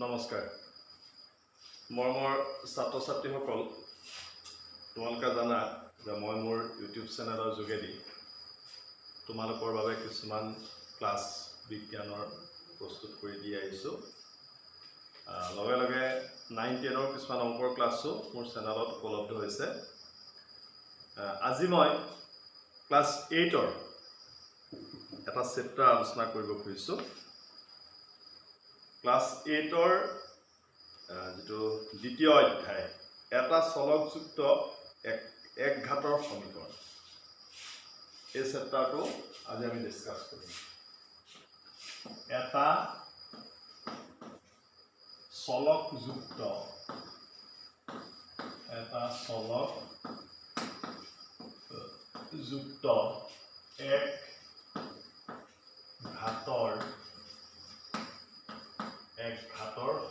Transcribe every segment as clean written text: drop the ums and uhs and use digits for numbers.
নমস্কাৰ মৰমৰ ছাত্ৰ ছাত্ৰীসকল তোমালোকে জানা যে মই মোৰ ইউটিউব চেনেলৰ যোগেদি তোমালোকৰ বাবে কিছুমান ক্লাছ বিজ্ঞানৰ প্ৰস্তুত কৰি দি আহিছোঁ লগে লগে 9-10ৰ কিছুমান অংকৰ ক্লাছো মোৰ চেনেলত উপলব্ধ হৈছে আজি মই ক্লাছ 8ৰ এটা চেপ্টাৰ আলোচনা কৰিব খুজিছোঁ ক্লাছ 8ৰ যেটো দ্বিতীয় অধ্যায় এটা চলকযুক্ত এক ঘাতৰ সমীকৰণ এই চেপ্টাৰটো আজি আমি ডিসকাস কৰিম এটা চলকযুক্ত এক ঘাতৰ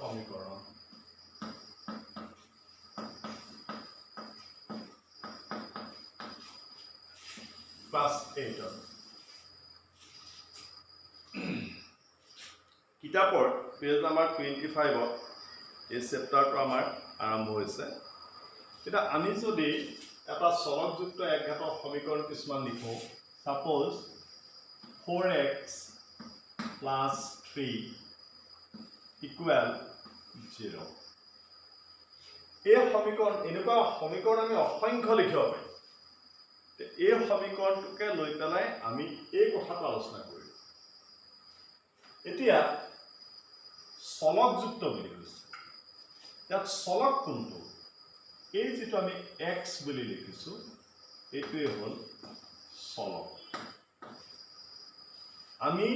সমীকৰণ ক্লাছ 8 কিতাপৰ পেজ নাম্বাৰ 25 এই চেপ্টাৰটো আমাৰ আৰম্ভ হৈছে এটা আমি যদি এটা চলকযুক্ত এক ঘাতৰ সমীকৰণ কিছুমান লিখো সাপোজ 4x + 3 equal 0 এই সমীকৰণ এনেকুৱা সমীকৰণ আমি অসংখ্য লিখিব পাৰি এই সমীকৰণটোকে লৈ পেলাই আমি এই কথাটো আলোচনা কৰিম এতিয়া চলকযুক্ত বুলি কৈছে ইয়াত চলক কোনটো এই যেটো আমি x বুলি লিখিছো এইটোৱে হ'ল চলক আমি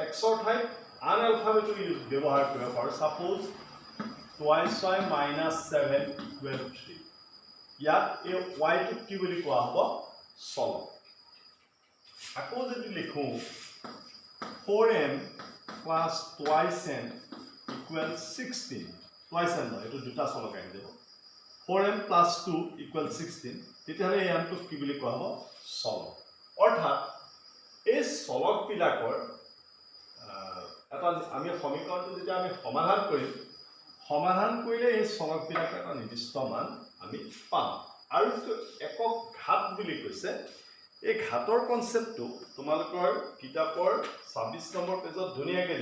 x ৰ ঠাইত আন এলফাবেটো ব্যৱহাৰ কৰিব পাৰো সাপোজ twice y - 7 = 3 ইয়াত এই y টো কি বুলি কোৱা হ'ব চলক আকৌ যদি লিখো 4m + twice n = 16 twice n এটো দুটা চলক আহি যাব 4m + 2 = 16 তেতিয়াহলে এই m টো কি বুলি কোৱা হ'ব চলক অৰ্থাৎ এই চলক বিলাকৰ এটা আমি সমীকৰণটো যেতিয়া আমি সমাধান কৰিলে এই চলক বিলাকৰ এটা নিৰ্দিষ্ট মান আমি পাম আৰু একক ঘাত বুলি কৈছে এই ঘাতৰ কনসেপ্টটো তোমালোকৰ কিতাপৰ 26 নম্বৰ পেজত ধুনিয়াকৈ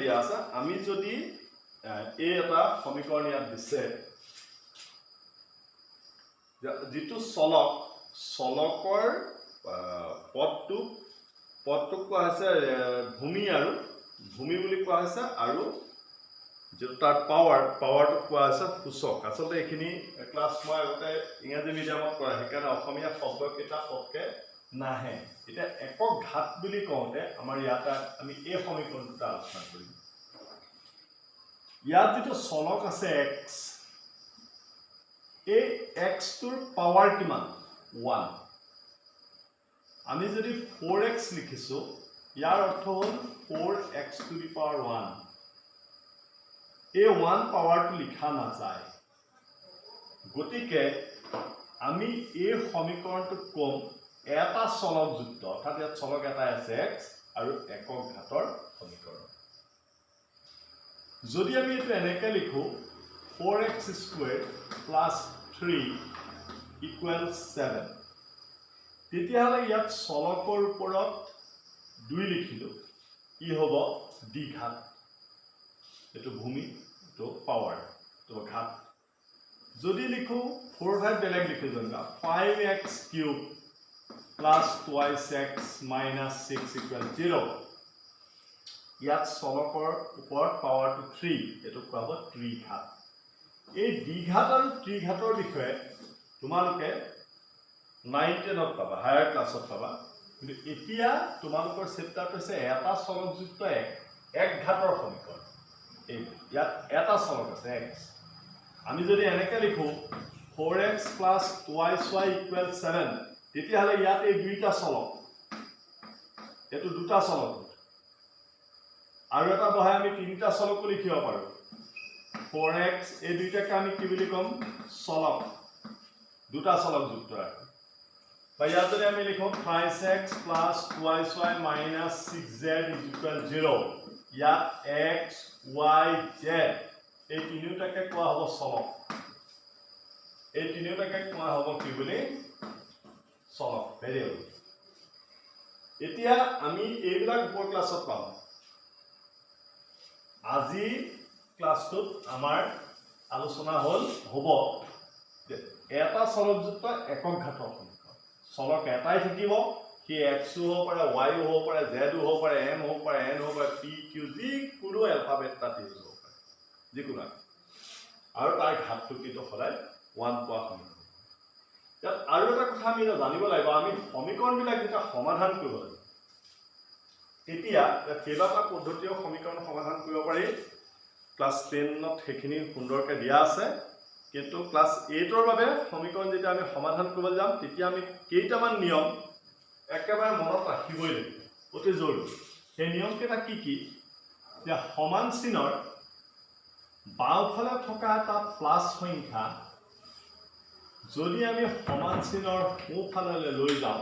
দিয়া আছে আমি যদি এই এটা সমীকৰণ ইয়াত দিছে যেটো চলকৰ পদটো কোৱা হৈছে ভূমি বুলি কোৱা হৈছে আৰু যেটো তাৰ পাৱাৰটো কোৱা হৈছে সূচক আসলে এখিনি ক্লাছ মই আগতে ইংৰাজী মিডিয়ামত কৰা সেইকাৰণে অসমীয়া শব্দ কেইটা পটকে নাহে এটা একক ঘাত বুলি কওঁতে আমাৰ ইয়াত আমি এই সমীকৰণটো আলোচনা কৰিম ইয়াত যেটো চলক আছে x এই x টোৰ পাৱাৰ কিমান 1 আমি যদি 4x লিখিছো ইয়াৰ অৰ্থ হ'ল 4x to the power 1 এই 1 পাৱাৰটো লিখা নাযায় গতিকে আমি এই সমীকৰণটো কম এটা চলকযুক্ত অৰ্থাৎ ইয়াত চলক এটা আছে x আৰু একক ঘাতৰ সমীকৰণ যদি আমি এটো এনেকৈ লিখো 4x² + 3 = 7 তেতিয়াহলে ইয়াত চলকৰ ওপৰত 2 লিখিলো ই হ'ব দ্বিঘাত এটো ভূমি এটো পাৱাৰ তো ঘাত যদি লিখো 4 5 বেলেগ লিখো জনবা 5x³ + twice x - 6 = 0 ইয়াত চলকৰ ওপৰত পাৱাৰটো 3 এটো কোৱা হ'ব ত্ৰিঘাত এই দ্বিঘাত আৰু ত্ৰিঘাতৰ বিষয়ে তোমালোকে 9-10ত পাবা হায়াৰ ক্লাছত পাবা কিন্তু এতিয়া তোমালোকৰ চেপ্টাৰটো হৈছে এটা চলকযুক্ত এক ঘাতৰ সমীকৰণ এই ইয়াত এটা চলক আছে x আমি যদি এনেকৈ লিখো 4x + twice y = 7 তেতিয়াহলে ইয়াত এই দুইটা চলক এটো দুটা চলক আৰু এটা বহাই আমি তিনিটা চলকও লিখিব পাৰো 4x এই দুইটাকে আমি কি বুলি কম চলক দুটা চলকযুক্ত ৰাখো বা ইয়াত যদি আমি লিখো 5x + twice y - 6z = 0 ইয়াত x y z এই তিনিটাকে কোৱা হ'ব চলক এই তিনিটাকে কোৱা হ'ব কি বুলি চলক ভেৰিয়েবল এতিয়া আমি এইবিলাক উপৰ ক্লাছত পাম আজি ক্লাছটোত আমাৰ আলোচনা হ'ব যে এটা চলকযুক্ত একক ঘাতৰ সমীকৰণ চলক এটাই থাকিব কি x হ'ব পাৰে y হ'ব পাৰে z হ'ব পাৰে m হ'ব পাৰে n হ'ব পাৰে p q যিকোনো এলফাবেট তাত ইউজ হ'ব পাৰে যিকোনো আৰু তাৰ ঘাতটো কিন্তু সদায় 1 পোৱা সমীকৰণ ইয়াত আৰু এটা কথা আমি জানিব লাগিব আমি সমীকৰণবিলাক যেতিয়া সমাধান কৰিব লাগিব এতিয়া কেইবাটা পদ্ধতিও সমীকৰণ সমাধান কৰিব পাৰি ক্লাছ 10ত সেইখিনি সুন্দৰকৈ দিয়া আছে কিন্তু ক্লাছ 8ৰ বাবে সমীকৰণ যেতিয়া আমি সমাধান কৰিব যাম তেতিয়া আমি কেইটামান নিয়ম একেবাৰে মনত ৰাখিবই লাগিব অতি জৰুৰী সেই নিয়মকেইটা কি যে সমান চিনৰ বাওঁফালে থকা এটা প্লাছ সংখ্যা যদি আমি সমান চিনৰ সোঁফাললৈ লৈ যাওঁ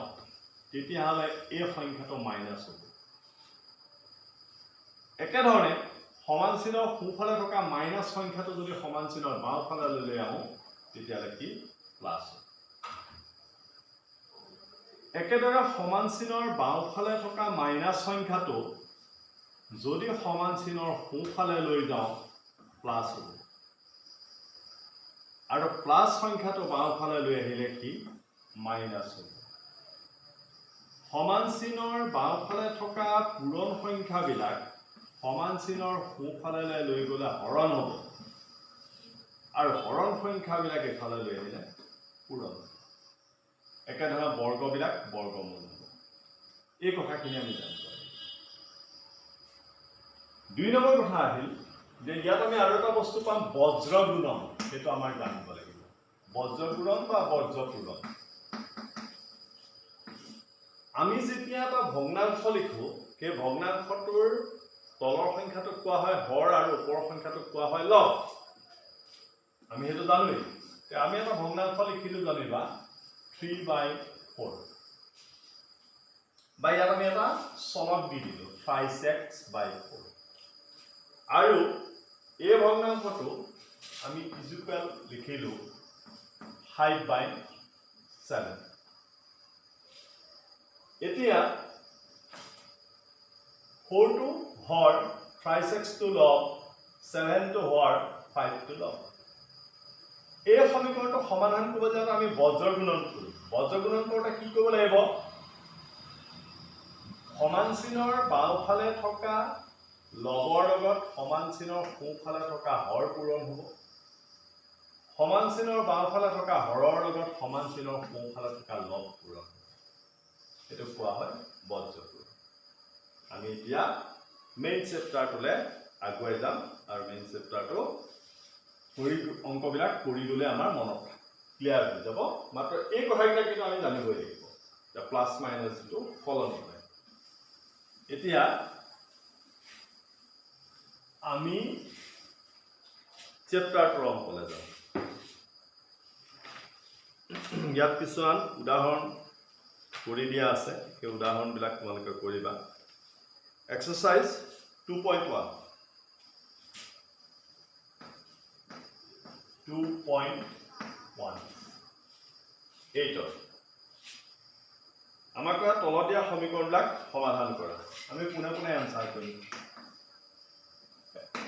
তেতিয়াহ'লে এই সংখ্যাটো মাইনাছ হ'ব একেধৰণে সমান চিনৰ সোঁফালে থকা মাইনাছ সংখ্যাটো যদি সমান চিনৰ বাওঁফাললৈ লৈ আহোঁ তেতিয়াহ'লে কি প্লাছ হ'ব একেদৰে সমান চিনৰ বাওঁফালে থকা মাইনাছ সংখ্যাটো যদি সমান চিনৰ সোঁফালে লৈ যাওঁ প্লাছ হ'ব আৰু প্লাছ সংখ্যাটো বাওঁফালে লৈ আহিলে কি মাইনাছ হ'ব সমান চিনৰ বাওঁফালে থকা পূৰণ সংখ্যাবিলাক সমান চিনৰ সোঁফাললৈ লৈ গ'লে হৰণ হ'ব আৰু হৰণ সংখ্যাবিলাক এফালে লৈ আহিলে পূৰণ হ'ব একেধৰণে বৰ্গবিলাক বৰ্গমূল হ'ব এই কথাখিনি আমি জানিব লাগিব 2 নম্বৰ কথা আহিল যে ইয়াত আমি আৰু এটা বস্তু পাম বজ্ৰ গুণন সেইটো আমাৰ জানিব লাগিব বজ্ৰ গুণন বা বজ্ৰ পূৰণ আমি যেতিয়া এটা ভগ্নাংশ লিখো সেই ভগ্নাংশটোৰ তলৰ সংখ্যাটোক কোৱা হয় হৰ আৰু ওপৰৰ সংখ্যাটোক কোৱা হয় লব আমি সেইটো জানোৱেই আমি এটা ভগ্নাংশ লিখিলো জানিবা 3/4 বা ইয়াত আমি এটা চলক দি দিলো 5x/4 আৰু এই ভগ্নাংশটো আমি ইকুৱেল লিখিলো 5/7 এতিয়া 4 টো হৰ 5x টো লব 7 টো হৰ 5 টো লব এই সমীকৰণটো সমাধান কৰিব যাওঁতে আমি বজ্ৰ গুণন কৰিম বজ্ৰ গুণন কৰোঁতে কি কৰিব লাগিব সমান চিনৰ বাওঁফালে থকা লবৰ লগত সমান চিনৰ সোঁফালে থকা হৰ পূৰণ হ'ব সমান চিনৰ বাওঁফালে থকা হৰৰ লগত সমান চিনৰ সোঁফালে থকা লব পূৰণ হ'ব এইটো কোৱা হয় বজ্ৰ পূৰণ আমি এতিয়া মেইন চেপ্টাৰটোলৈ আগুৱাই যাম আৰু মেইন চেপ্টাৰটো অংকবিলাক কৰি গ'লে আমাৰ মনত ক্লিয়াৰ হৈ যাব মাত্ৰ এই কথাবিলাক কিন্তু আমি জানিবই লাগিব যে প্লাছ মাইনাছ যিটো সলনি হয় এতিয়া আমি চেপ্টাৰটোৰ অংকলৈ যাম ইয়াত কিছুমান উদাহৰণ কৰি দিয়া আছে সেই উদাহৰণবিলাক তোমালোকে কৰিবা এক্সাৰচাইজ 2.1 8 আমাক তলত দিয়া সমীকৰণবিলাক সমাধান কৰা আমি পুনে পুনে আনসাৰ কৰিম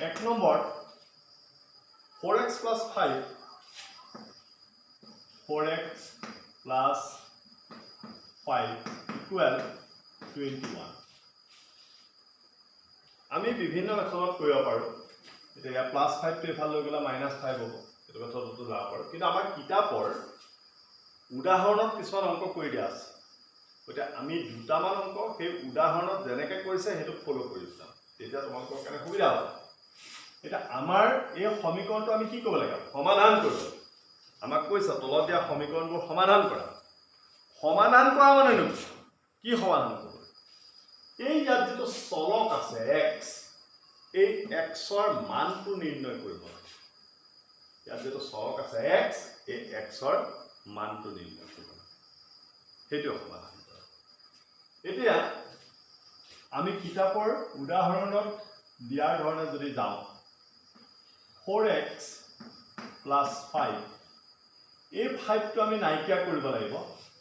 1 নম্বৰ 4x + 5 4x + 5 = 21 আমি বিভিন্ন মেথডত কৰিব পাৰো এতিয়া +5 টো এফাল লৈ গ'লে -5 হ'ব এইটো মেথডতো যাব পাৰো কিন্তু আমাৰ কিতাপৰ উদাহৰণত কিছুমান অংক কৰি দিয়া আছে এতিয়া আমি দুটামান অংক সেই উদাহৰণত যেনেকৈ কৰিছে সেইটো ফলো কৰি যাম তেতিয়া তোমালোকৰ কাৰণে সুবিধা হ'ব এটা আমাৰ এই সমীকৰণটো আমি কি কৰিব লাগে সমাধান কৰিব আমাক কৈছে তলত দিয়া সমীকৰণবোৰ সমাধান কৰা মানে কি সমাধান কৰিব এই ইয়াত যেটো চলক আছে x এই x ৰ মানটো নিৰ্ণয় কৰিব ইয়াত যেটো চলক আছে x এই x ৰ মানটো নিৰ্ণয় কৰিব সেইটো সমাধান কৰা এতিয়া আমি কিতাপৰ উদাহৰণত দিয়াৰ ধৰণে যদি যাওঁ 4x plus 5 এই 5 টো আমি নাইকিয়া কৰিব লাগিব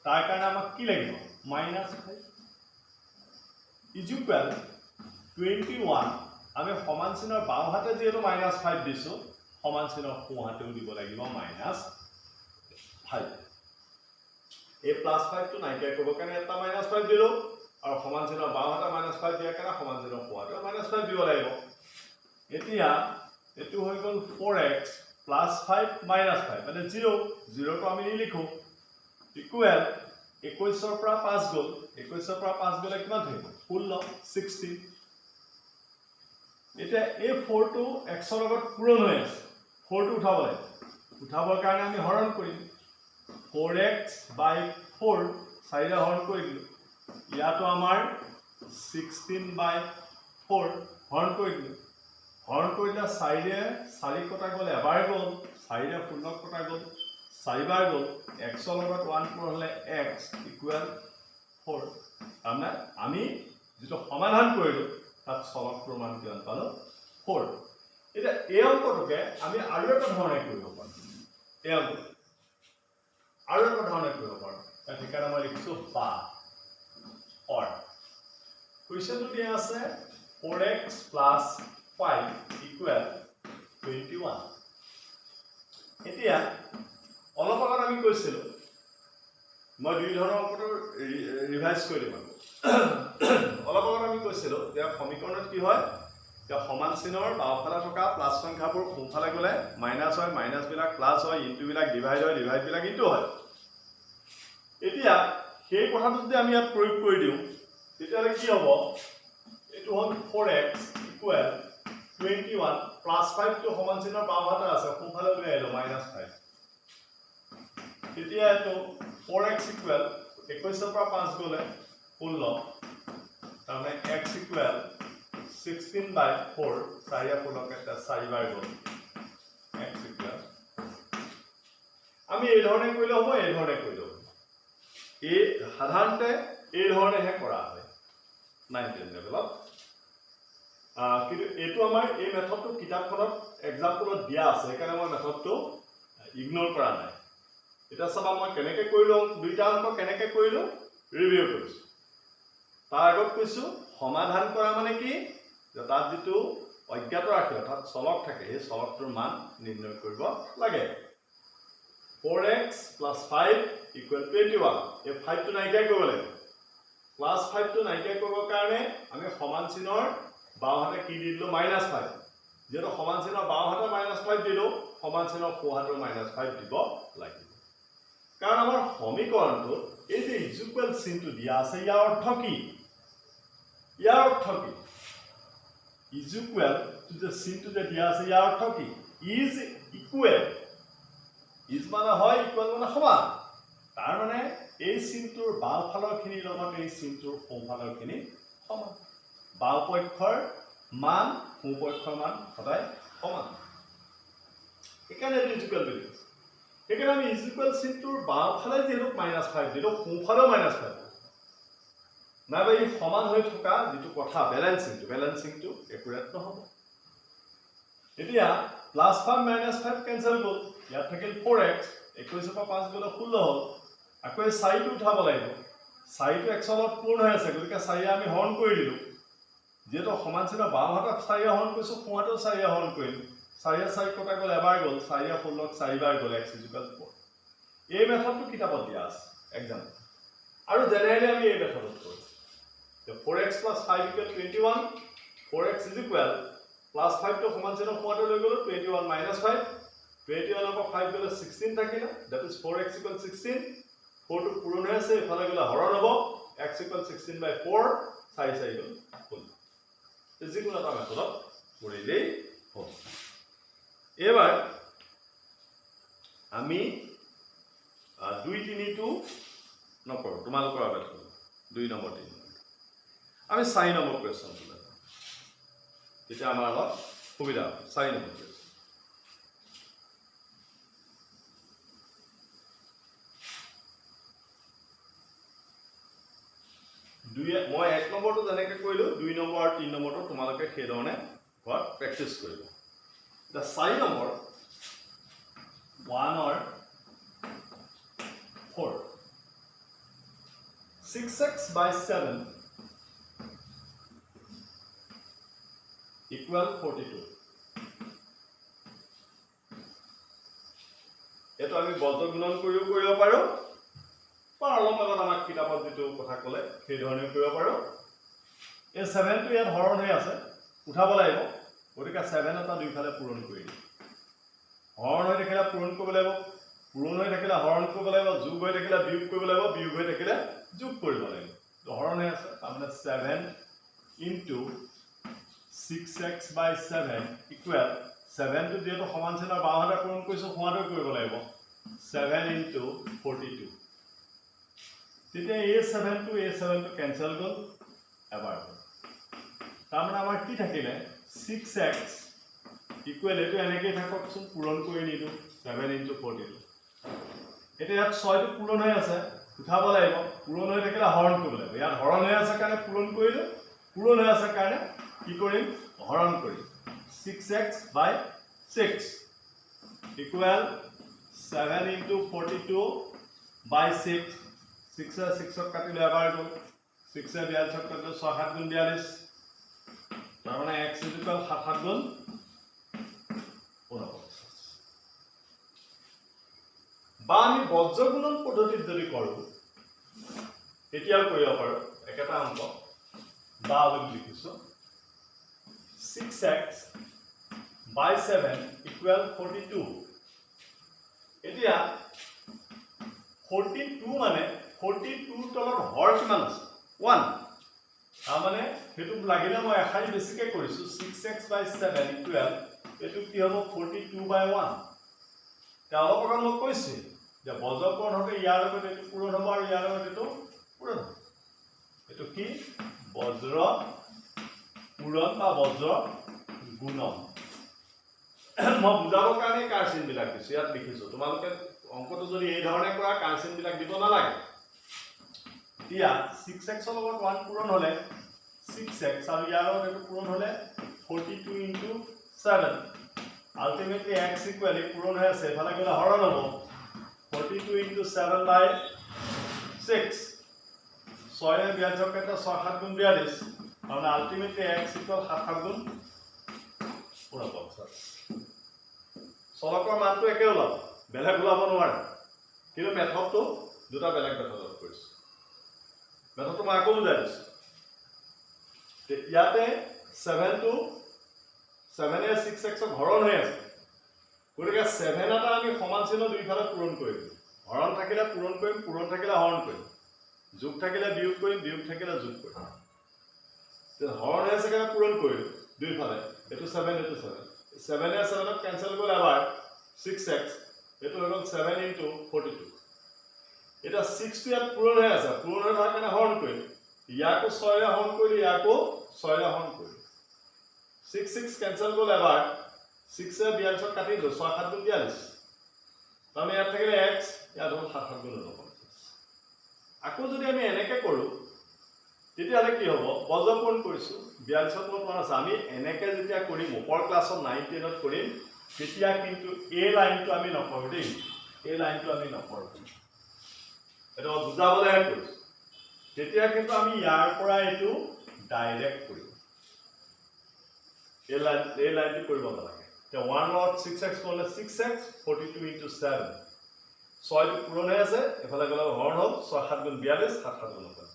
তাৰ কাৰণে আমাক কি লাগিব -5 is equal 21 আমি সমান চিনৰ বাও হাতে যেটো -5 দিছো সমান চিনৰ সোঁ হাতেও দিব লাগিব -5 এই +5 টো নাইকিয়া কৰিব কাৰণে এটা -5 দিলো আৰু সমান চিনৰ বাও হাতে -5 দিয়াৰ কাৰণে সমান চিনৰ সোঁ হাতে -5 দিব লাগিব এতিয়া এটো হৈ গল 4x plus 5 minus 5 মানে 0 0 টো আমি লিখো ইকুৱেল 21 ৰ পৰা 5 গল 21 ৰ পৰা 5 গলে কিমান থাকিব 16 16 এতিয়া এই 4 টো x ৰ লগত পূৰণ হৈ আছে 4 টো উঠাব লাগে উঠাবৰ কাৰণে আমি হৰণ কৰিম 4x by 4 চাৰিটা হৰণ কৰি দিলো ইয়াতো আমাৰ 16 by 4 হৰণ কৰি দিলো হৰণ কৰিলে 4 কটা গল এবাৰ গল 4 16 কটা গল 4 বাৰ গল x ৰ লগত 1 পূৰণ হলে x ইকুৱেল 4 তাৰমানে আমি যেটো সমাধান কৰিলো তাত চলকটোৰ মান কিমান পালো 4 এটা এই অংকটোকে আমি আৰু এটা ধৰণে কৰিব পাৰো এই অংক আৰু এটা ধৰণে কৰিব পাৰো ঠিকানা মই লিখিছো বা অৰ কুৱেশ্যনটো দিয়া আছে 4x plus 5 equal 21 এতিয়া অলপ আগত আমি কৈছিলো মই দুই ধৰণৰ অংকটো ৰিভাইজ কৰি দিম অলপ আগত আমি কৈছিলো যে সমীকৰণত কি হয় যে সমান চিনৰ বাওফালে থকা প্লাস সংখ্যাবোৰ সোঁফালে গলে মাইনাস হয় মাইনাস বিলাক প্লাস হয় ইনটু বিলাক ডিভাইড হয় ডিভাইড বিলাক ইনটু হয় এতিয়া সেই কথাটো যদি আমি ইয়াত প্ৰয়োগ কৰি দিও তেতিয়ালে কি হ'ব এটো হ'ল 4x ইকুৱেল 21 plus 5 টো সমান চিনৰ বাও হাতে আছে সোঁফালে লৈ আহিলো -5 তেতিয়া এটো 4x ইকুৱেল 21 ৰ পৰা 5 গলে 16 তাৰমানে x ইকুৱেল 16 by 4 4 16 এটা 4 বাৰ গল x ইকুৱেল আমি এই ধৰণে কৰিলে হ'ব এই ধৰণে কৰিলে হ'ব এই সাধাৰণতে এই ধৰণেহে কৰা হয় 9th লেভেলত কিন্তু এটো আমাৰ এই মেথডটো কিতাপখনত এক্সাম্পলত দিয়া আছে সেইকাৰণে মই মেথডটো ইগনোৰ কৰা নাই এটা চাবা মই কেনেকৈ কৰিলো দুইটা অংক কেনেকৈ কৰিলো ৰিভিউ কৰিছো তাৰ আগত কৈছো সমাধান কৰা মানে কি যে তাত যেটো অজ্ঞাত ৰাশি অৰ্থাৎ চলক থাকে এই চলকটোৰ মান নিৰ্ণয় কৰিব লাগে 4x plus 5 equal 21 এই 5 টো নাইকিয়া কৰিব লাগে plus 5 টো নাইকিয়া কৰিবৰ কাৰণে আমি সমান চিনৰ বাও হাতে কি দিলো -5 যেটো সমান চিনৰ বাও হাতে -5 দিলো সমান চিনৰ সোঁ হাতে -5 দিব লাগিব কাৰণ আমাৰ সমীকৰণটো এই যে ইকুৱেল চিনটো দিয়া আছে ইয়াৰ অৰ্থ কি ইকুৱেল টু যে চিনটো যে দিয়া আছে ইয়াৰ অৰ্থ কি ইজ ইকুৱেল ইজ মানে হয় ইকুৱেল মানে সমান তাৰ মানে এই চিনটোৰ বাও ফালৰ খিনিৰ লগত এই চিনটোৰ সোঁ ফালৰ খিনি সমান বাও পক্ষৰ মান সোঁ পক্ষৰ মান সদায় সমান এখানে ইকুৱেল বুলি এখানে আমি ইকুৱেল চিনটোৰ বাও ফালে যেটো -5 দিলো সোঁ ফালেও -5 নাইবা এই সমান হৈ থকা যেটো কথা বেলেন্সিংটো একুৰেট নহব এতিয়া +5 -5 কেনসেল গল ইয়াত থাকিল 4x 21 পৰা 5 গলে 16 হল আকৌ 4 টো উঠাব লাগিব 4 টো x লগত পূৰ্ণ হৈ আছে গতিকে 4 আমি হৰণ কৰি দিলো যেটো সমান চিনৰ বাও হাতত 4 হৰণ কৰিছো সোঁ হাতত 4 হৰণ কৰিলো 4 কটা গল এবাৰ গল 4 16 4 বাৰ গল x 4 এই মেথডটো কিতাপত দিয়া আছে এক্সাম্পল আৰু জেনেৰেলি আমি এই মেথডত কৰো 4x plus 5 equal 21 4x is equal plus 5 to সমান চিনৰ সোঁ হাতে লৈ গলো 21 minus 5 21 ৰ পৰা 5 গলে 16 থাকিলা that is 4x equal 16 4 টো পূৰণ হৈ আছে ইফালে গলে হৰণ হ'ব x equal 16 by 4 4 4 গল ফুল যিকোনো এটা মেথডত কৰিলেই হ'ব এবাৰ আমি 2 3 টো নকৰো তোমালোকৰ আগত 2 নম্বৰ 3 আমি 4 নম্বৰ কোৱেশ্চন টো লওঁ তেতিয়া আমাৰ অলপ সুবিধা হ'ব 4 নম্বৰ কোৱেশ্চন মই 1 নম্বৰটো যেনেকৈ কৰিলো 2 নম্বৰ আৰু 3 নম্বৰটো তোমালোকে সেই ধৰণে ঘৰত প্ৰেক্টিছ কৰিব এতিয়া 4 number 1 or 4 6x by 7 equal 42 এটো আমি বজ্ৰ গুণন কৰিও কৰিব পাৰো বা অলপ আগত আমাক কিতাপত যেটো কথা ক'লে সেই ধৰণে কৰিব পাৰো এই 7 টো ইয়াত হৰণ হৈ আছে উঠাব লাগিব গতিকে 7 এটা দুইফালে পূৰণ কৰি দিম হৰণ হৈ থাকিলে পূৰণ কৰিব লাগিব পূৰণ হৈ থাকিলে হৰণ কৰিব লাগিব যোগ হৈ থাকিলে বিয়োগ কৰিব লাগিব বিয়োগ হৈ থাকিলে যোগ কৰিব লাগিব তো হৰণ হৈ আছে তাৰমানে 7 into 6x by 7 equal 7 টো যেটো সমান চিহ্নৰ বাওহাতে পূৰণ কৰিছো সোঁহাতে কৰিব লাগিব 7 into 42 তেতিয়া a7 টো কেনসেল গল এবাৰ তাৰমানে আমাৰ কি থাকিলে 6x equal এটো এনেকৈ থাককচোন পূৰণ কৰি নিদো 7 into 42 এটা ইয়াত 6 টো পূৰণ হৈ আছে উঠাব লাগিব পূৰণ হৈ থাকিলে হৰণ কৰিব লাগিব ইয়াত হৰণ হৈ আছে কাৰণে পূৰণ কৰিলো পূৰণ হৈ আছে কাৰণে কি কৰিম হৰণ কৰিম 6x by 6 equal 7 into 42 by 6 6 ক কাটিলে এবাৰ গল 6 42 ক কাটিলে 6 7 গুণ 42 তাৰমানে x equal 7 7 গুণ 49 বা আমি বজ্ৰ গুণন পদ্ধতিত যদি কৰো এতিয়াও কৰিব পাৰো একেটা অংক বা বুলি লিখিছো 6x by 7 equal 42 এতিয়া 42 মানে 42 তলত হৰ কিমান আছে 1 তাৰমানে হেতু লাগিলে মই এখাৰি বেছিকে কৰিছো 6x by 7 equal এটো কি হ'ব 42 by 1 তা অলপ আগত মই কৈছি যে বজ্ৰ পূৰণ হবে ইয়াৰ লগত এটো পূৰণ হ'ব আৰু ইয়াৰ লগত এটো পূৰণ হ'ব এটো কি বজ্ৰ পূৰণ বা বজ্ৰ গুণন মই বুজাবৰ কাৰণে কাৰচিন বিলাক দিছো ইয়াত লিখিছো তোমালোকে অংকটো যদি এই ধৰণে কৰা কাৰচিন বিলাক দিব নালাগে এতিয়া 6x ৰ লগত 1 পূৰণ হলে 6x আৰু ইয়াৰ লগত এটো পূৰণ হলে 42 into 7 ultimately x equal পূৰণ হৈ আছে এফালে গলে হৰণ হ'ব 42 into 7 by 6 6 এ 42 কেটা 6 7 গুণ 42 মানে ultimately x equal 7 7 গুণ 49 চলকৰ মানটো একে ওলাব বেলেগ ওলাব নোৱাৰে কিন্তু মেথডটো দুটা বেলেগ মেথডত কৰিছো মেথডটো মই আকৌ বুজাই দিছো ইয়াতে 7 টো 7 এ 6x ক হৰণ হৈ আছে গতিকে 7 এটা আমি সমান চিহ্ন দুইফালে পূৰণ কৰিম হৰণ থাকিলে পূৰণ কৰিম পূৰণ থাকিলে হৰণ কৰিম যোগ থাকিলে বিয়োগ কৰিম বিয়োগ থাকিলে যোগ কৰিম তে হৰণ হৈ আছে কাৰণে পূৰণ কৰিম দুইফালে এটো 7 এটো 7 7 এ 7 ক কেনসেল গল এবাৰ 6x এটো হৈ গল 7 into 42 এটা 6 টো ইয়াত পূৰণ হৈ আছে পূৰণ হৈ থকা কাৰণে হৰণ কৰিম ইয়াকো 6 ৰে হৰণ কৰিলে ইয়াকো 6 ৰে হৰণ কৰিম 6 6 কেনসেল গল এবাৰ 6 এ 42 ক কাটি দিলো 6 7 গুণ 42 তাৰমানে ইয়াত থাকিলে x ইয়াত হ'ল 7 7 গুণ 49 আকৌ যদি আমি এনেকে কৰো তেতিয়ালে কি হ'ব বজ্ৰ পূৰণ কৰিছো 42 ত মই কোৱা আছে আমি এনেকে যেতিয়া কৰিম ওপৰ ক্লাছত 9 10 ত কৰিম তেতিয়া কিন্তু এই লাইনটো আমি নকৰো দেই এই লাইনটো আমি নকৰো এটা বুজাবলৈ কৰিছো তেতিয়া কিন্তু আমি ইয়াৰ পৰা এটো ডাইৰেক্ট কৰিম এই লাইনটো কৰিব নালাগে তে 1 লগত 6x কৰলে 6x 42 into 7 6 টো পূৰণ হৈ আছে এফালে গলে হৰণ হ'ল 6 7 গুণ 42 7 7 গুণ 50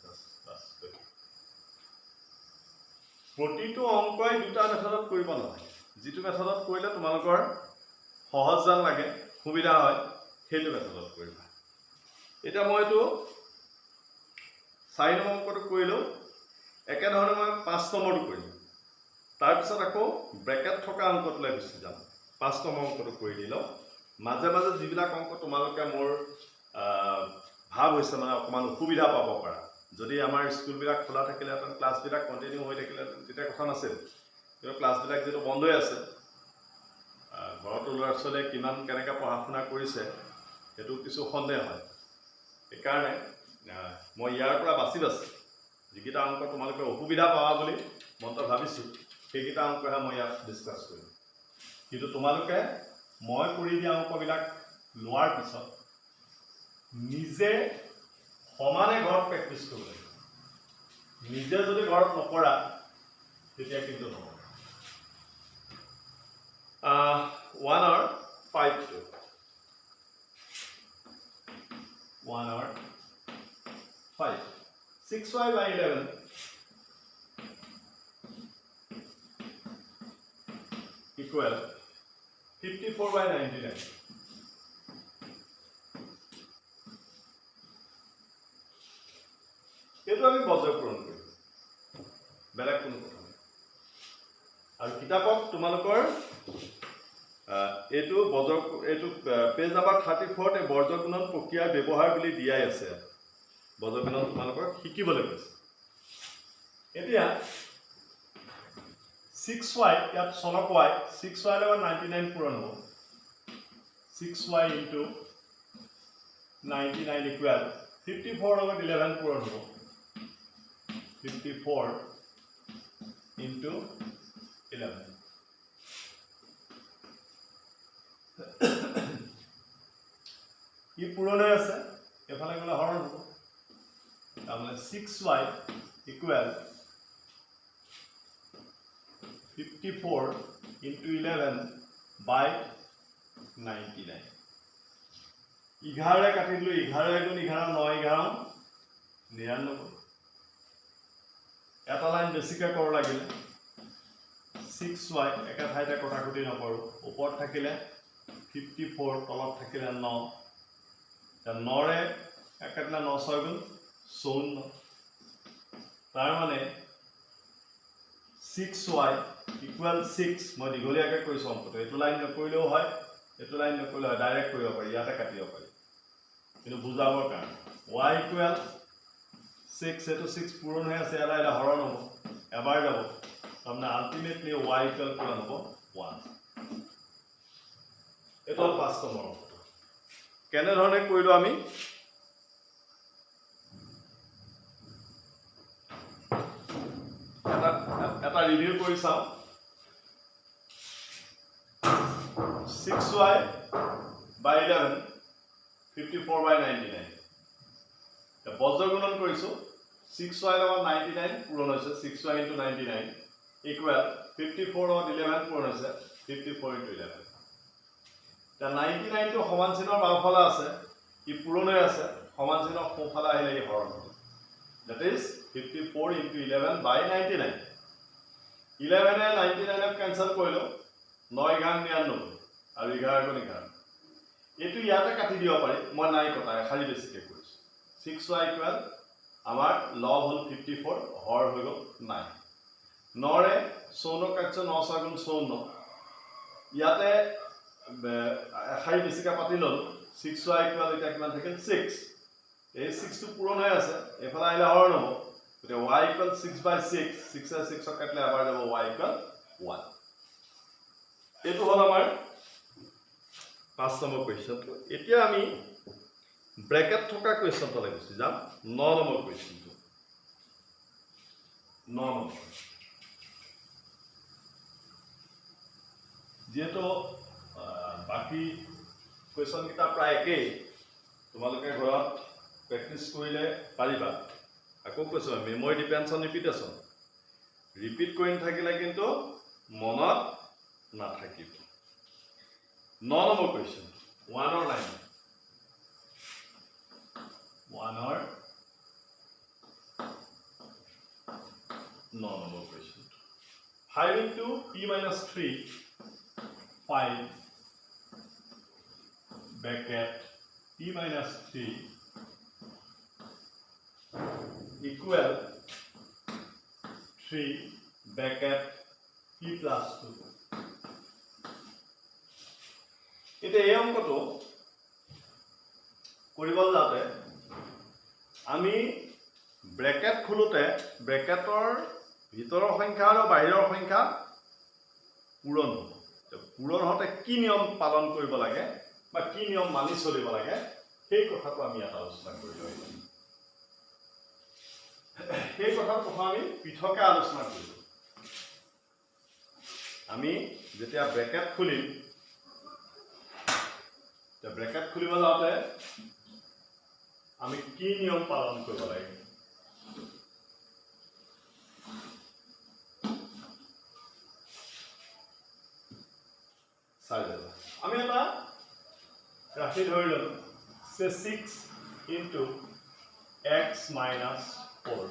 প্ৰতিটো অংকই দুটা মেথডত কৰিব নালাগে যেটো মেথডত কৰিলে তোমালোকৰ সহজ জান লাগে সুবিধা হয় সেইটো মেথডত কৰিবা এটা মই এটো 4 নম্বৰ অংকটো কৰিলো একে ধৰণে মই 5 নম্বৰটো কৰিম তাৰ পিছত আকৌ ব্ৰেকেট থকা অংকটোলৈ গুচি যাম 5 নম্বৰ অংকটো কৰি দিলো মাজে মাজে যিবিলাক অংক তোমালোকে মোৰ ভাব হৈছে মানে অকমান সুবিধা পাব পাৰা যদি আমাৰ স্কুল বিলাক খোলা থাকিলে ক্লাস বিলাক কন্টিনিউ হৈ থাকিলে তেতিয়া কথা নাছিল কিন্তু ক্লাস বিলাক যেটো বন্ধ হৈ আছে ঘৰত ল'ৰা-ছোৱালীয়ে কিমান কেনেকা পঢ়া-শুনা কৰিছে এটো কিছু সন্দেহ হয় এই কাৰণে মই ইয়াৰ পৰা বাছি যিকিটা অংক তোমালোকে অসুবিধা পাবা বুলি মনটো ভাবিছো সেইকেইটা অংকহে মই ইয়াত ডিছকাছ কৰিম কিন্তু তোমালোকে মই কৰি দিয়া অংকবিলাক লোৱাৰ পিছত নিজে সমানে ঘৰত প্ৰেক্টিছ কৰিব লাগিব নিজে যদি ঘৰত নকৰা তেতিয়া কিন্তু নহ'ব 1 or 5 to 1 or 5 6y by 11 equal 54 by 99 এইটো আমি বজ্ৰ পূৰণ কৰিম বেলেগ কোনো কথা নাই আৰু কিতাপত তোমালোকৰ এইটো বজ্ৰ এইটো পেজ নাম্বাৰ 34 তে বজ্ৰ গুণন প্ৰক্ৰিয়াৰ ব্যৱহাৰ বুলি দিয়াই আছে বজ্ৰ গুণন তোমালোকক শিকিবলৈ কৈছে এতিয়া 6y ইয়াত চলক y 6y লগত 99 পূৰণ হ'ব 6y into 99 equal 54 লগত 11 পূৰণ হ'ব 54 into 11 ই পূৰণ হৈ আছে এফালে গ'লে হৰণ হ'ব তাৰমানে 6y equal 54 into 11 by 99 11 কাটি দিলো 11 গুণ 11 9 11 99 এটা লাইন বেছিকৈ কৰ লাগিলে 6y একা ঠাইতে কটাকটি নকৰো ওপৰত থাকিলে 54 তলত থাকিলে 9 9 ৰে একাটলা 9 6 গুণ 54 তাৰ মানে 6y equal 6 মই দীঘলীয়াকৈ কৈছো অংকটো এইটো লাইন নকৰিলেও হয় এইটো লাইন নকৰিলেও হয় ডাইৰেক্ট কৰিব পাৰি ইয়াতে কাটিব পাৰি কিন্তু বুজাবৰ কাৰণে y equal 6 এটো 6 পূৰণ হৈ আছে এটা এটা হৰণ হ'ব এবাৰ যাব তাৰমানে আলটিমেটলি y equal কিমান হ'ব 1 এটো 5 নম্বৰ অংকটো কেনে ধৰণে কৰিলো আমি এটা ৰিভিউ কৰি চাও 6y by 11 54 by 99 বজ্ৰ গুণন কৰিছো 6y লগত 99 পূৰণ হৈছে 6y into 99 equal 54 লগত 11 পূৰণ হৈছে 54 into 11 তা 99 টো সমান চিহ্নৰ বাওঁফালে আছে ই পূৰণ হৈ আছে সমান চিহ্নৰ সোঁফালে আহিলে ই হৰণ হ'ব that is 54 into 11 by 99 11 এ 99 ক কেনসেল কৰিলো 9 11 99 আৰু 11 গুণ 11 এটো ইয়াতে কাটি দিব পাৰি মই নাই কটা খালি বেছিকৈ কৰিছো 6y equal আমাৰ লগ হল 54 হৰ হৈ গল 9 9 ৰে 54 কাটছে 9 6 গুণ 54 ইয়াতে খালি বেছিকৈ পাতি ললো 6y equal এটা কিমান থাকিল 6 এই 6 টো পূৰণ হৈ আছে এফালে আহিলে হৰণ হ'ব তেতিয়া y equal 6 by 6 6 এ 6 ক কাটলে আবার যাব y equal 1 এটো হল আমাৰ 5 নম্বৰ কোৱেশ্চনটো এতিয়া আমি ব্ৰেকেট থকা কোৱেশ্চনটো লাগিছে যাম 9 নম্বৰ কোৱেশ্চনটো 9 নম্বৰ যেটো বাকি কোৱেশ্চন কিটা প্ৰায় একেই তোমালোকে ঘৰত প্ৰেক্টিস কৰিলে পাৰিবা আকৌ কৈছো মেমৰি ডিপেন্ডস অন ৰিপিটেশন ৰিপিট কৰি থাকিলে কিন্তু মনত নাথাকিব 9 number question 1 or 9 1 or 9 number question 5 into p minus 3 5 bracket p minus 3 equal 3 bracket p plus 2 এটা এই অঙ্কটো কৰিবল যাতে আমি ব্ৰেকেট খুলুতে ব্ৰেকেটৰ ভিতৰৰ সংখ্যা আৰু বাহিৰৰ সংখ্যা পূৰণ হ'ব পূৰণ হতে কি নিয়ম পালন কৰিব লাগে বা কি নিয়ম মানি চলিব লাগে সেই কথাটো আমি এটা আলোচনা কৰি লম সেই কথাৰ কথা আমি পৃথকে আলোচনা কৰিম আমি যেতিয়া ব্ৰেকেট খুলিম ব্ৰেকেট খুলিব যাওঁতে আমি কি নিয়ম পালন কৰিব লাগে চাই যাবা আমি এটা ৰাশি ধৰি ললো সে 6 into x minus 4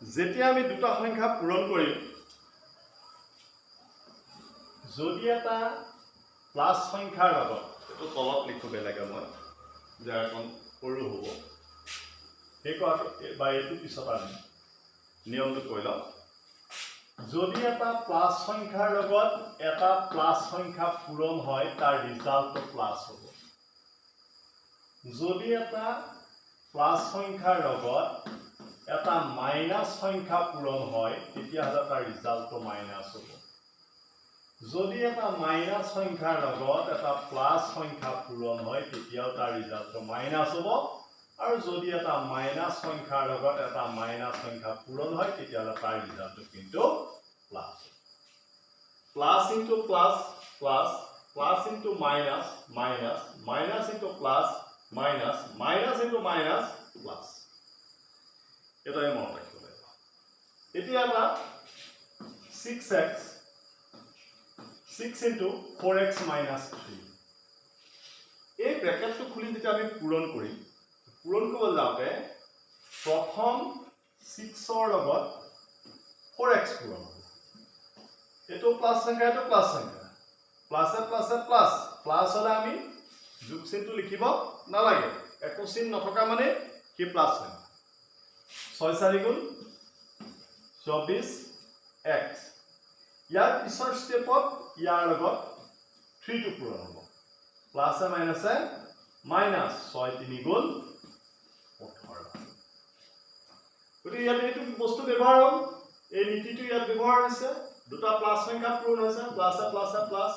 যেতিয়া আমি দুটা সংখ্যা পূৰণ কৰিম যদি এটা প্লাস সংখ্যাৰ লগত এটো তলত লিখো বেলেগে মই যাৰ কোন সৰু হ'ব এই কথাটো বা এইটো পিছত আমি নিয়মটো কৈ লওঁ যদি এটা প্লাস সংখ্যাৰ লগত এটা প্লাস সংখ্যা পূৰণ হয় তাৰ ৰিজাল্টটো প্লাস হ'ব যদি এটা প্লাস সংখ্যাৰ লগত এটা মাইনাস সংখ্যা পূৰণ হয় তেতিয়া হলে তাৰ ৰিজাল্টটো মাইনাস হ'ব যদি এটা মাইনাস সংখ্যাৰ লগত এটা প্লাস সংখ্যা পূৰণ হয় তেতিয়াও তাৰ ৰিজাল্টটো মাইনাস হ'ব আৰু যদি এটা মাইনাস সংখ্যাৰ লগত এটা মাইনাস সংখ্যা পূৰণ হয় তেতিয়াহলে তাৰ ৰিজাল্টটো কিন্তু plus plus into plus plus plus into minus minus minus into plus minus minus into minus plus এটা আমি মনত ৰাখিব লাগিব এতিয়া এটা 6x 6 into 4x minus 3 এই ব্ৰেকেটটো খুলি যেতিয়া আমি পূৰণ কৰিম পূৰণ কৰিব যাওঁতে প্ৰথম 6 ৰ লগত 4x পূৰণ হ'ব এটো প্লাস সংখ্যা এটো প্লাস সংখ্যা প্লাসে প্লাসে প্লাস প্লাস হলে আমি যোগ চিহ্নটো লিখিব নালাগে একো চিহ্ন নথকা মানে কি প্লাস সংখ্যা 6 4 গুণ 24x ইয়াৰ পিছৰ স্টেপত ইয়াৰ লগত 3 টো পূৰণ হ'ব প্লাসে মাইনাসে মাইনাস 6 3 গুণ 18 গতি ইয়াত এইটো বস্তু ব্যৱহাৰ হ'ল এই নীতিটো ইয়াত ব্যৱহাৰ হৈছে দুটা প্লাস সংখ্যা পূৰণ হৈছে প্লাসে প্লাসে প্লাস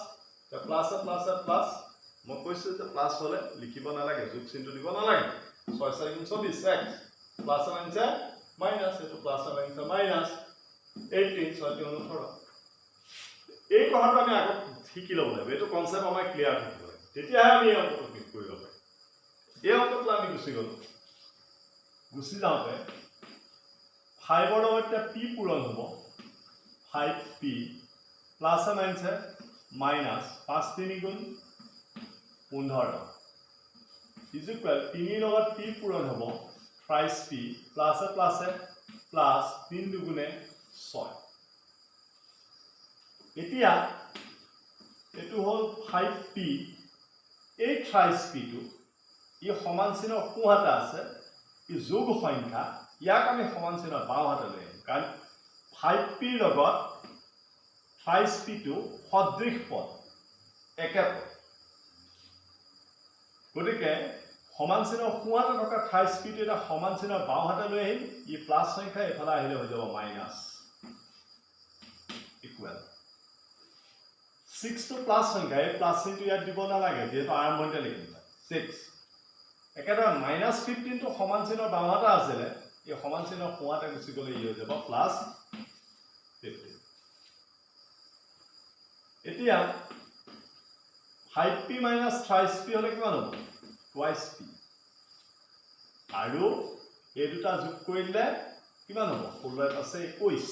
প্লাসে প্লাসে প্লাস মই কৈছো যে প্লাস হলে লিখিব নালাগে যোগ চিহ্নটো দিব নালাগে 6 4 গুণ 24x প্লাসে মাইনাসে মাইনাস এটো প্লাসে মাইনাসে মাইনাস 18 6 3 18 এই কথাটো আমি আগত শিকি লব লাগিব এটো কনসেপ্ট আমাৰ ক্লিয়াৰ থাকিব লাগে তেতিয়াহে আমি এই অংকটো ঠিক কৰিব পাৰিম এই অংকটো আমি গুছি যাওঁতে 5 ৰ লগত p পূৰণ হ'ব 5p প্লাস মাইনাসে মাইনাস 5 3 গুণ 15 ইজ ইকুয়াল 3 ৰ লগত p পূৰণ হ'ব 5p প্লাসে প্লাসে প্লাস 3 দুগুণে 6 এতিয়া এটো হল 5p এই 5p টো ই সমান চিহ্ন সোঁহাতে আছে ই যোগ সংখ্যা ইয়াক আমি সমান চিহ্ন বাওঁ হাতে লৈ আহিম কাৰণ 5p লগত 5p টো সদৃশ পদ একে পদ গতিকে সমান চিহ্ন সোঁহাতে থকা 5p টো এটা সমান চিহ্ন বাওঁ হাতে লৈ আহিম ই প্লাস সংখ্যা এফালে আহিলে হৈ যাব মাইনাস ইকুৱেল 6 to plus সংখ্যা এই প্লাস চিহ্নটো ইয়াত দিব নালাগে যেটো আৰম্ভণিতে লিখিম 6 একেদৰে -15 টো সমান চিহ্নৰ বাওঁহাতে আছিল এই সমান চিহ্নৰ সোঁহাতে গুচি গলে ই হৈ যাব +15 এতিয়া 5p - 5p হলে কিমান হ'ব twice p আৰু এই দুটা যোগ কৰিলে কিমান হ'ব 16 ৰ পাছে 21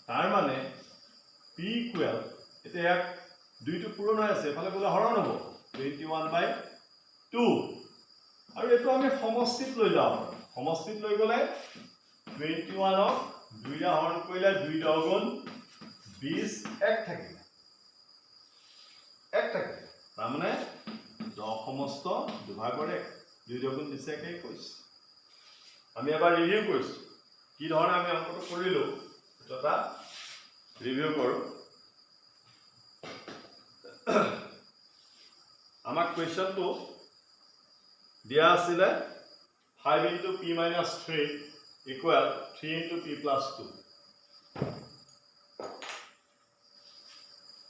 তাৰ মানে p equal এতিয়া এক দুইটো পূৰণ হৈ আছে এফালে গলে হৰণ হ'ব 21/2 আৰু এটো আমি সমষ্টিত লৈ যাওঁ সমষ্টিত লৈ গলে 21 ক 2 ৰে হৰণ কৰিলে 2 * 20 এক থাকিলে তাৰ মানে 10 সমস্ত দুভাগৰ 1 2 * 20 21 আমি এবাৰ ৰিভিউ কৰিছো কি ধৰণে আমি অংকটো কৰিলো এটা ৰিভিউ কৰো আমাক কোৱেশ্চনটো দিয়া আছিল 5 * p - 3 = 3 * p + 2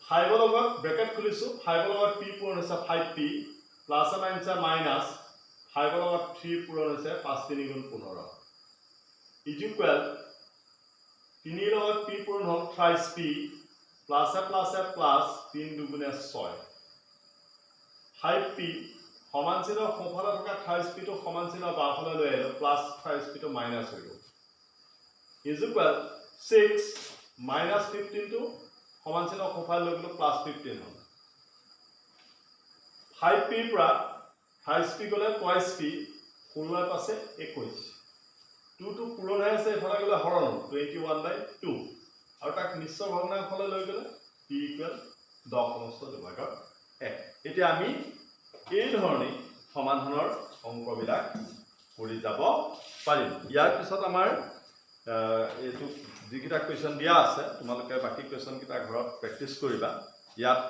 5 ৰ লগত ব্ৰেকেট খুলিছো 5 ৰ লগত p পূৰণ হৈছে 5p প্লাস মাইনাস মাইনাস 5 ৰ লগত 3 পূৰণ হৈছে 5 3 গুণ 15 ইজ ইকুৱেল 3 লগত p পূৰণ হ'ল 3p প্লাছ এ প্লাছ 3 দুগুণে 6 5p সমান চিহ্ন সোঁফালে থকা 3p টো সমান চিহ্ন বাওঁফালে লৈ আহিলো প্লাছ 3p টো মাইনাছ হৈ গ'ল ইজ ইকুৱেল 6 minus 15 টো সমান চিহ্ন সোঁফালে লৈ গ'লো প্লাছ 15 হ'ল 5p পৰা 5p গ'লে twice p 16 পাছে 21 2 টো পূৰণ হৈ আছে এফালে গ'লে হৰণ 21/2 আৰু তাক নিশ্চয় ভগ্নাংশলৈ লৈ গ'লে p ইকুৱেল 10 সমস্ত দুভাগৰ 1 এতিয়া আমি এই ধৰণে সমাধানৰ অংকবিলাক কৰি যাব পাৰিম ইয়াৰ পিছত আমাৰ এইটো যিকিটা কোৱেশ্চন দিয়া আছে তোমালোকে বাকি কোৱেশ্চন কিটা ঘৰত প্ৰেক্টিস কৰিবা ইয়াত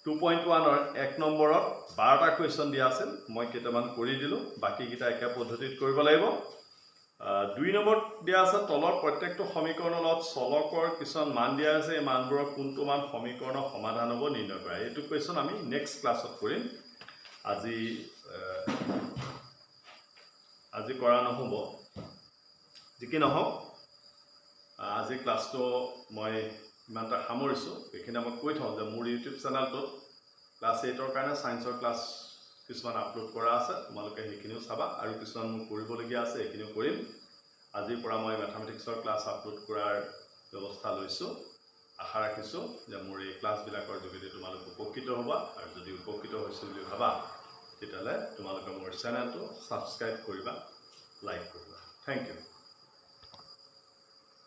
2.1 ৰ 1 নম্বৰত 12টা কোৱেশ্চন দিয়া আছিল মই কেইটামান কৰি দিলো বাকি কিটা একে পদ্ধতিত কৰিব লাগিব 2 নম্বৰত দিয়া আছে তলৰ প্ৰত্যেকটো সমীকৰণৰ লগত চলকৰ কিছুমান মান দিয়া আছে এই মানবোৰৰ কোনটো মান সমীকৰণৰ সমাধান হ'ব নিৰ্ণয় কৰা এইটো কোৱেশ্চন আমি নেক্সট ক্লাছত কৰিম আজি কৰা নহব যিকি নহওক আজি ক্লাছটো মই ইমানটা সামৰিছো এইখিনি মই কৈ থওঁ যে মোৰ ইউটিউব চেনেলটোত ক্লাছ 8 ৰ কাৰণে সায়েন্সৰ ক্লাছ কিছুমান আপলোড কৰা আছে তোমালোকে সেইখিনিও চাবা আৰু কিছুমান মোৰ কৰিবলগীয়া আছে এইখিনিও কৰিম আজিৰ পৰা মই ম্যাথমেটিক্সৰ ক্লাছ আপলোড কৰাৰ ব্যৱস্থা লৈছো আশা ৰাখিছো যে মোৰ এই ক্লাছবিলাকৰ যোগেদি তোমালোক উপকৃত হ'বা আৰু যদি উপকৃত হৈছো বুলি ভাবা তেতিয়ালে তোমালোকে মোৰ চেনেলটো সাবস্ক্ৰাইব কৰিবা লাইক কৰিবা থ্যাংক ইউ